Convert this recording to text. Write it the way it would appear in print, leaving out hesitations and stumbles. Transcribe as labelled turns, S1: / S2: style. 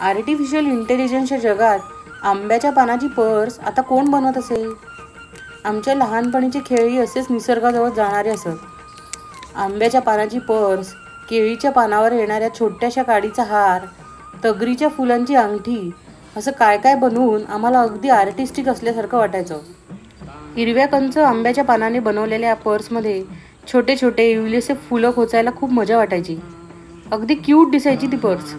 S1: Artificial इंटेलिजन्सच्या जगात आंब्याच्या पानाची पर्स आता कोण बनवत असेल? आमच्या लहानपणीचे खेळही असेच निसर्गाजवळ जाणारे असत. आंब्याच्या पानाची पर्स, केळीच्या पानावर येणाऱ्या छोट्याशा काडीचा हार, तगरीच्या फुलांची अंगठी, असं काय काय बनवून आम्हाला अगदी आर्टिस्टिक असल्यासारखं वाटायचं. हिरव्या कंच आंब्याच्या पानाने बनवलेल्या पर्समध्ये छोटे छोटे इवलेसे फुलं खोचायला खूप मजा वाटायची. अगदी क्यूट दिसायची ती पर्स.